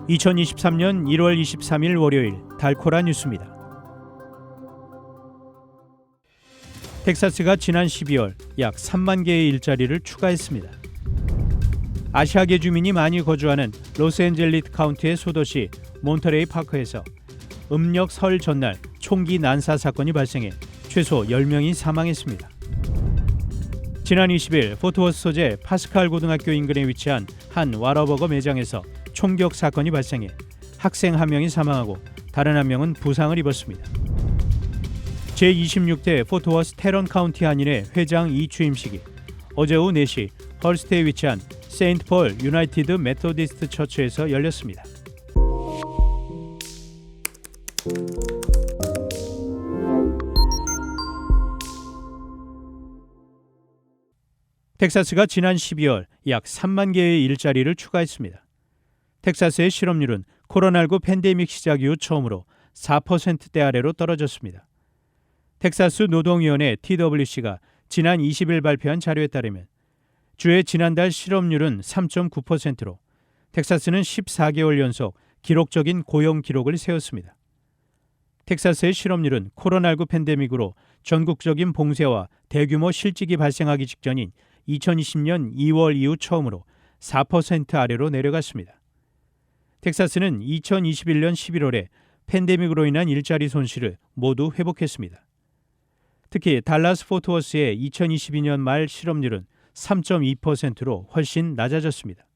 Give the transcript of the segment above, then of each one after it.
2023년 1월 23일 월요일 달코라 뉴스입니다. 텍사스가 지난 12월 약 3만 개의 일자리를 추가했습니다. 아시아계 주민이 많이 거주하는 로스앤젤리스 카운티의 소도시 몬터레이 파크에서 음력 설 전날 총기 난사 사건이 발생해 최소 10명이 사망했습니다. 지난 20일 포트워스 소재 파스칼 고등학교 인근에 위치한 한 와러버거 매장에서 총격 사건이 발생해 학생 1명이 사망하고 다른 1명은 부상을 입었습니다. 제26대 포트워스 테런 카운티 한인회 회장 2취임식이 어제 오후 4시 헐스트에 위치한 세인트 폴 유나이티드 메토디스트 처치에서 열렸습니다. 텍사스가 지난 12월 약 3만 개의 일자리를 추가했습니다. 텍사스의 실업률은 코로나19 팬데믹 시작 이후 처음으로 4%대 아래로 떨어졌습니다. 텍사스 노동위원회 TWC가 지난 20일 발표한 자료에 따르면 주의 지난달 실업률은 3.9%로 텍사스는 14개월 연속 기록적인 고용 기록을 세웠습니다. 텍사스의 실업률은 코로나19 팬데믹으로 전국적인 봉쇄와 대규모 실직이 발생하기 직전인 2020년 2월 이후 처음으로 4% 아래로 내려갔습니다. 텍사스는 2021년 11월에 팬데믹으로 인한 일자리 손실을 모두 회복했습니다. 특히 달라스 포트워스의 2022년 말 실업률은 3.2%로 훨씬 낮아졌습니다.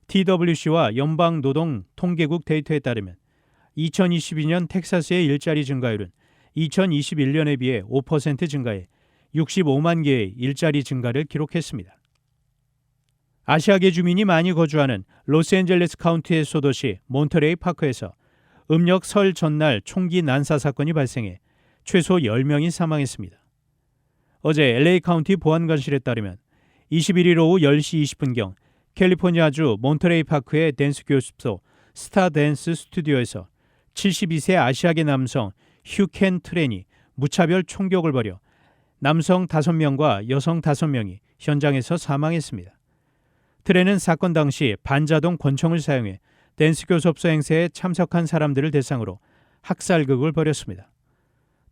TWC와 연방노동통계국 데이터에 따르면 2022년 텍사스의 일자리 증가율은 2021년에 비해 5% 증가해 65만 개의 일자리 증가를 기록했습니다. 아시아계 주민이 많이 거주하는 로스앤젤레스 카운티의 소도시 몬터레이 파크에서 음력 설 전날 총기 난사 사건이 발생해 최소 10명이 사망했습니다. 어제 LA 카운티 보안관실에 따르면 21일 오후 10시 20분경 캘리포니아주 몬터레이 파크의 댄스 교습소 스타 댄스 스튜디오에서 72세 아시아계 남성 휴켄 트렌이 무차별 총격을 벌여 남성 5명과 여성 5명이 현장에서 사망했습니다. 트렌은 사건 당시 반자동 권총을 사용해 댄스 교습소 행사에 참석한 사람들을 대상으로 학살극을 벌였습니다.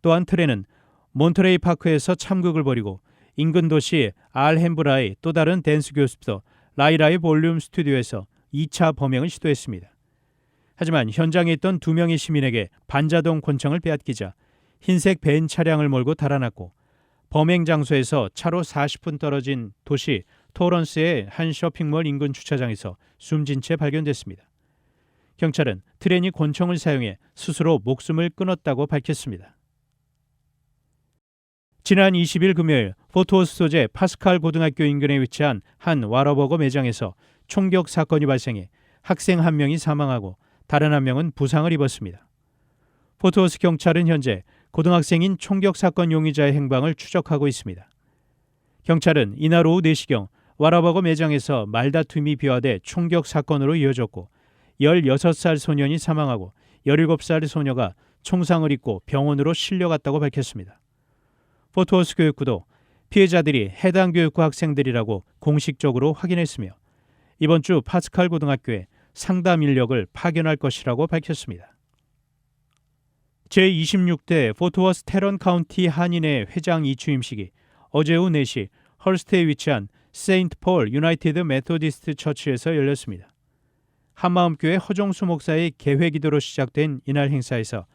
또한 트렌은 몬터레이 파크에서 참극을 벌이고 인근 도시 알햄브라의 또 다른 댄스 교습소 라이라의 볼륨 스튜디오에서 2차 범행을 시도했습니다. 하지만 현장에 있던 2명의 시민에게 반자동 권총을 빼앗기자 흰색 벤 차량을 몰고 달아났고 범행 장소에서 차로 40분 떨어진 도시 토런스의 한 쇼핑몰 인근 주차장에서 숨진 채 발견됐습니다. 경찰은 트렌이 권총을 사용해 스스로 목숨을 끊었다고 밝혔습니다. 지난 20일 금요일 포트워스 소재 파스칼 고등학교 인근에 위치한 한 와러버거 매장에서 총격 사건이 발생해 학생 1명이 사망하고 다른 1명은 부상을 입었습니다. 포트워스 경찰은 현재 고등학생인 총격 사건 용의자의 행방을 추적하고 있습니다. 경찰은 이날 오후 4시경 와러버거 매장에서 말다툼이 비화돼 총격 사건으로 이어졌고 16살 소년이 사망하고 17살 소녀가 총상을 입고 병원으로 실려갔다고 밝혔습니다. 포트워스 교육부도 피해자들이 해당 교육부 학생들이라고 공식적으로 확인했으며 이번 주 파스칼 고등학교에 상담 인력을 파견할 것이라고 밝혔습니다. 제26대 포트워스 테런 카운티 한인회 회장 2취임식이 어제 오후 4시 헐스트에 위치한 세인트 폴 유나이티드 메토디스트 처치에서 열렸습니다. 한마음교회 허종수 목사의 개회 기도로 시작된 이날 행사에서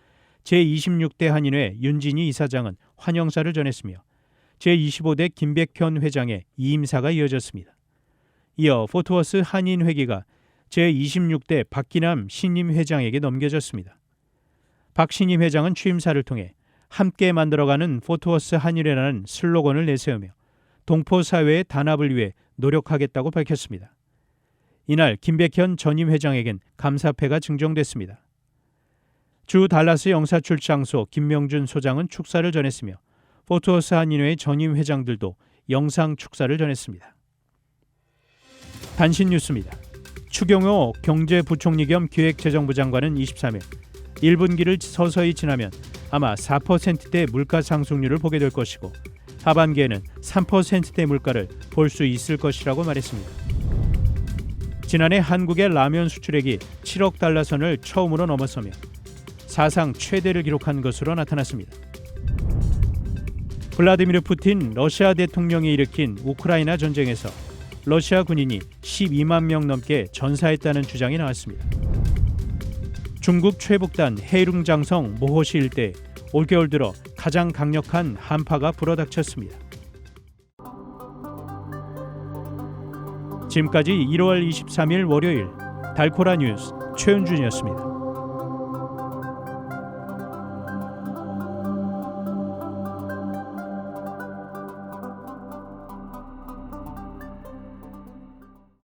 제26대 한인회 윤진희 이사장은 환영사를 전했으며 제25대 김백현 회장의 이임사가 이어졌습니다. 이어 포트워스 한인회기가 제26대 박기남 신임 회장에게 넘겨졌습니다. 박 신임 회장은 취임사를 통해 함께 만들어가는 포트워스 한인회라는 슬로건을 내세우며 동포사회의 단합을 위해 노력하겠다고 밝혔습니다. 이날 김백현 전임 회장에겐 감사패가 증정됐습니다. 주 달라스 영사출장소 김명준 소장은 축사를 전했으며 포트워스 한인회의 전임 회장들도 영상 축사를 전했습니다. 단신 뉴스입니다. 추경호 경제부총리 겸 기획재정부 장관은 23일 1분기를 서서히 지나면 아마 4%대 물가 상승률을 보게 될 것이고 하반기에는 3%대 물가를 볼 수 있을 것이라고 말했습니다. 지난해 한국의 라면 수출액이 7억 달러 선을 처음으로 넘어서며 사상 최대를 기록한 것으로 나타났습니다. 블라디미르 푸틴 러시아 대통령이 일으킨 우크라이나 전쟁에서 러시아 군인이 12만 명 넘게 전사했다는 주장이 나왔습니다. 중국 최북단 해룽장성 모호시 일대에 올겨울 들어 가장 강력한 한파가 불어닥쳤습니다. 지금까지 1월 23일 월요일 달코라 뉴스 최은준이었습니다.